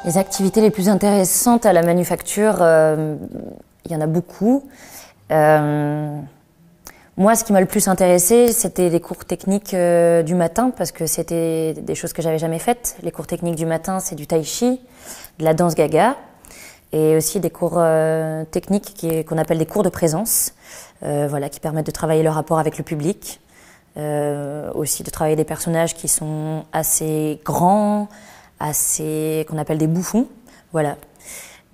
Les activités les plus intéressantes à la manufacture, il y en a beaucoup. Moi, ce qui m'a le plus intéressé, c'était les cours techniques du matin, parce que c'était des choses que j'avais jamais faites. Les cours techniques du matin, c'est du tai chi, de la danse gaga, et aussi des cours techniques qu'on appelle des cours de présence, voilà, qui permettent de travailler le rapport avec le public, aussi de travailler des personnages qui sont assez grands, qu'on appelle des bouffons, voilà.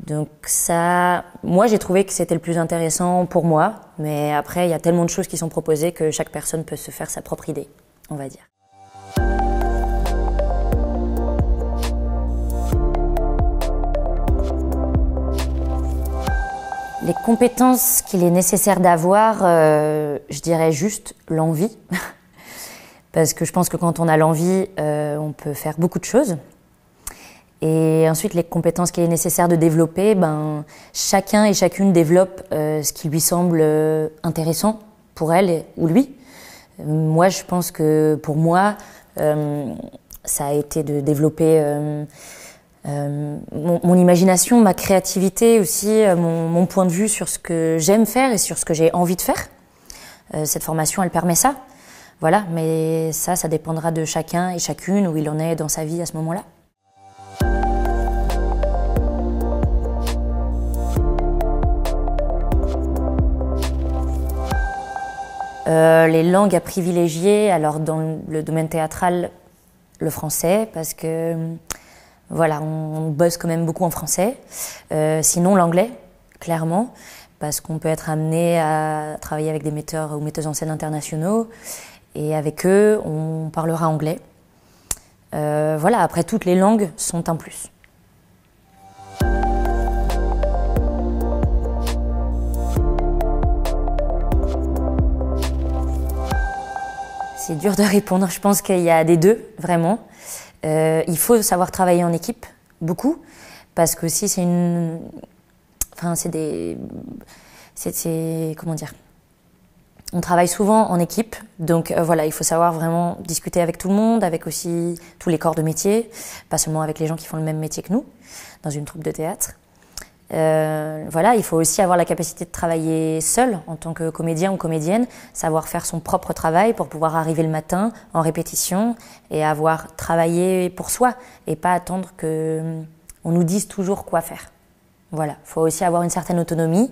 Donc ça, moi j'ai trouvé que c'était le plus intéressant pour moi, mais après il y a tellement de choses qui sont proposées que chaque personne peut se faire sa propre idée, on va dire. Les compétences qu'il est nécessaire d'avoir, je dirais juste l'envie, parce que je pense que quand on a l'envie, on peut faire beaucoup de choses. Et ensuite, les compétences qu'il est nécessaire de développer, chacun et chacune développe ce qui lui semble intéressant pour elle ou lui. Moi, je pense que pour moi, ça a été de développer mon imagination, ma créativité aussi, mon point de vue sur ce que j'aime faire et sur ce que j'ai envie de faire. Cette formation, elle permet ça. Voilà, mais ça dépendra de chacun et chacune où il en est dans sa vie à ce moment-là. Les langues à privilégier, alors dans le domaine théâtral, le français, parce que voilà, on bosse quand même beaucoup en français. Sinon l'anglais, clairement, parce qu'on peut être amené à travailler avec des metteurs ou metteuses en scène internationaux, et avec eux, on parlera anglais. Voilà, après toutes les langues sont un plus. C'est dur de répondre, je pense qu'il y a des deux, vraiment. Il faut savoir travailler en équipe, beaucoup, parce que aussi comment dire, on travaille souvent en équipe, donc voilà, il faut savoir vraiment discuter avec tout le monde, avec aussi tous les corps de métier, pas seulement avec les gens qui font le même métier que nous, dans une troupe de théâtre. Voilà, il faut aussi avoir la capacité de travailler seul en tant que comédien ou comédienne, savoir faire son propre travail pour pouvoir arriver le matin en répétition et avoir travaillé pour soi et pas attendre qu'on nous dise toujours quoi faire. Voilà, il faut aussi avoir une certaine autonomie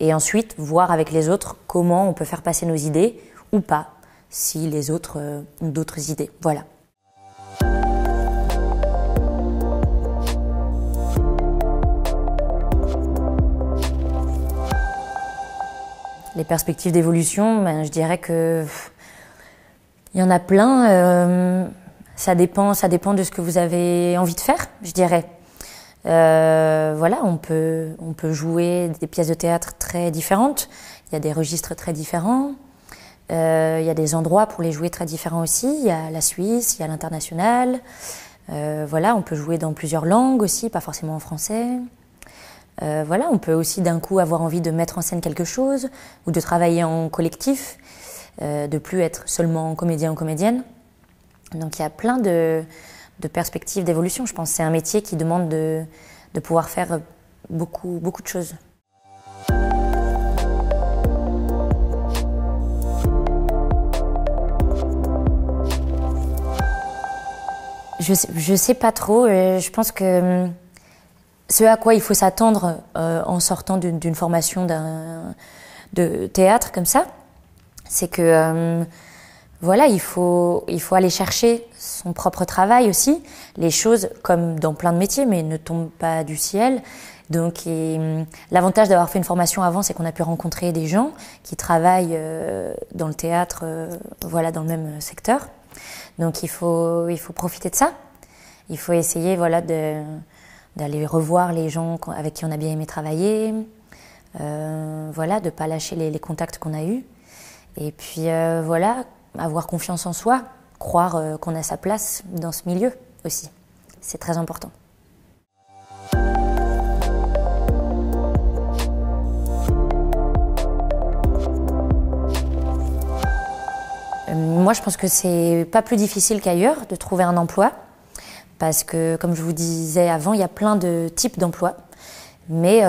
et ensuite voir avec les autres comment on peut faire passer nos idées ou pas, si les autres ont d'autres idées. Voilà. Les perspectives d'évolution, je dirais que il y en a plein. Ça dépend de ce que vous avez envie de faire, je dirais. Voilà, on peut jouer des pièces de théâtre très différentes. Il y a des registres très différents. Il y a des endroits pour les jouer très différents aussi. Il y a la Suisse, il y a l'international. Voilà, on peut jouer dans plusieurs langues aussi, pas forcément en français. Voilà, on peut aussi d'un coup avoir envie de mettre en scène quelque chose ou de travailler en collectif, de plus être seulement comédien ou comédienne. Donc il y a plein de perspectives d'évolution. Je pense que c'est un métier qui demande de pouvoir faire beaucoup de choses. Je sais pas trop. Je pense que ce à quoi il faut s'attendre en sortant d'une formation de théâtre comme ça, c'est que voilà, il faut aller chercher son propre travail aussi. Les choses, comme dans plein de métiers, mais ne tombent pas du ciel. Donc l'avantage d'avoir fait une formation avant, c'est qu'on a pu rencontrer des gens qui travaillent dans le théâtre, voilà, dans le même secteur. Donc il faut profiter de ça. Il faut essayer, voilà, d'aller revoir les gens avec qui on a bien aimé travailler, voilà, de ne pas lâcher les contacts qu'on a eus. Et puis voilà, avoir confiance en soi, croire qu'on a sa place dans ce milieu aussi. C'est très important. Moi, je pense que c'est pas plus difficile qu'ailleurs de trouver un emploi, Parce que, comme je vous disais avant, il y a plein de types d'emplois, mais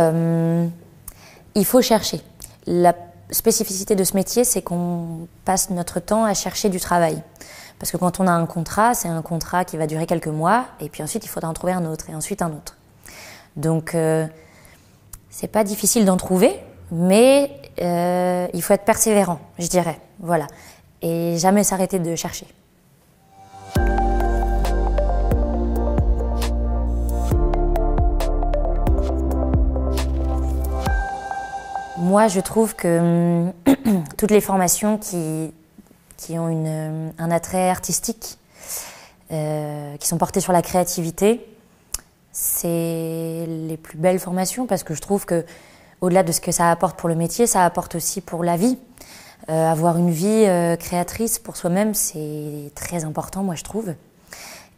il faut chercher. La spécificité de ce métier, c'est qu'on passe notre temps à chercher du travail. Parce que quand on a un contrat, c'est un contrat qui va durer quelques mois, et puis ensuite il faudra en trouver un autre, et ensuite un autre. Donc c'est pas difficile d'en trouver, mais il faut être persévérant, je dirais. Voilà. Et jamais s'arrêter de chercher. Moi, je trouve que toutes les formations qui ont un attrait artistique, qui sont portées sur la créativité, c'est les plus belles formations parce que je trouve que, au-delà de ce que ça apporte pour le métier, ça apporte aussi pour la vie. Avoir une vie créatrice pour soi-même, c'est très important, moi je trouve.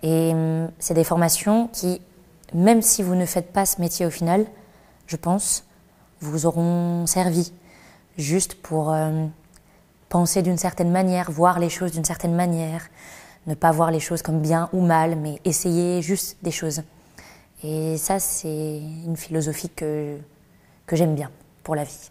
Et c'est des formations qui, même si vous ne faites pas ce métier au final, je pense, vous auront servi juste pour penser d'une certaine manière, voir les choses d'une certaine manière, ne pas voir les choses comme bien ou mal, mais essayer juste des choses. Et ça, c'est une philosophie que j'aime bien pour la vie.